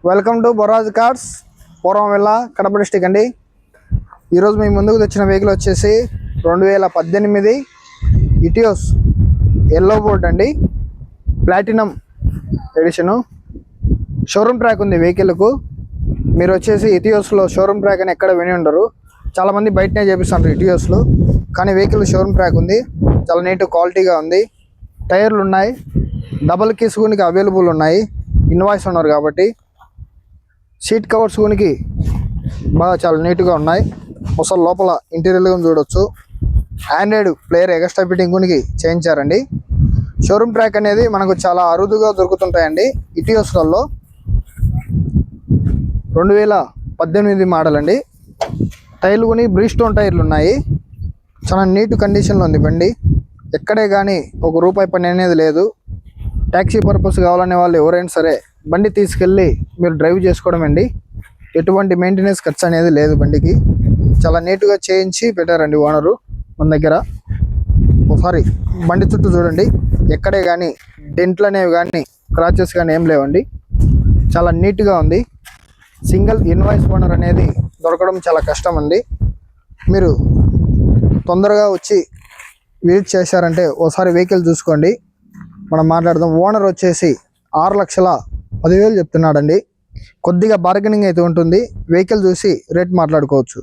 Welcome to Boraj cars, పూర్వంవెల్ల, Kadapa district అండి. ఈరోజు మీ ముందుకు తెచ్చిన వెహికల్ వచ్చేసి 2018 ఇటియోస్ ఎల్లో బోర్డ్ అండి, ప్లాటినం ఎడిషను. షోరూమ్ ట్రాక్ ఉంది వెహికల్కు. మీరు వచ్చేసి ఇటియోస్లో షోరూమ్ ట్రాక్ అని ఎక్కడ విని ఉండరు. చాలామంది బయటనే చేపిస్తుంటారు ఇటియోస్లో, కానీ వెహికల్ షోరూమ్ ట్రాక్ ఉంది. చాలా నీట్ క్వాలిటీగా ఉంది. టైర్లు ఉన్నాయి, డబల్ కీస్ కూడా అవైలబుల్ ఉన్నాయి, ఇన్వాయిస్ ఉన్నారు కాబట్టి. సీట్ కవర్స్ కూడా బాగా చాలా నీట్గా ఉన్నాయి. అసలు లోపల ఇంటీరియర్గా చూడవచ్చు. ఆండ్రాయిడ్ ప్లేయర్ ఎక్స్ట్రా ఫిట్టింగ్ కూడా చేయించారండి. షోరూమ్ ట్రాక్ అనేది మనకు చాలా అరుదుగా దొరుకుతుంటాయండి ఇటియోస్లలో. 2018 మోడల్ అండి. టైర్లు కూడా బ్రీస్టోన్ టైర్లు ఉన్నాయి. చాలా నీట్ కండిషన్లో ఉంది బండి. ఎక్కడే కానీ ₹1 పని అనేది లేదు. ట్యాక్సీ పర్పస్ కావాలనే వాళ్ళు ఎవరైనా సరే బండి తీసుకెళ్ళి మీరు డ్రైవ్ చేసుకోవడం అండి. ఎటువంటి మెయింటెనెన్స్ ఖర్చు అనేది లేదు బండికి. చాలా నీట్గా చేయించి పెట్టారండి ఓనరు మన దగ్గర. ఒకసారి బండి చుట్టూ చూడండి, ఎక్కడే కానీ డెంట్లు అనేవి కానీ క్రాచెస్ కానీ ఏం లేవండి. చాలా నీట్గా ఉంది. సింగిల్ ఇన్వాయిస్ ఓనర్ అనేది దొరకడం చాలా కష్టం అండి. మీరు తొందరగా వచ్చి విజిట్ చేశారంటే ఒకసారి వెహికల్ చూసుకోండి, మనం మాట్లాడదాం. ఓనర్ వచ్చేసి 6,10,000 చెప్తున్నాడండి. కొద్దిగా బార్గెనింగ్ అయితే ఉంటుంది. వెహికల్ చూసి రేట్ మాట్లాడుకోవచ్చు.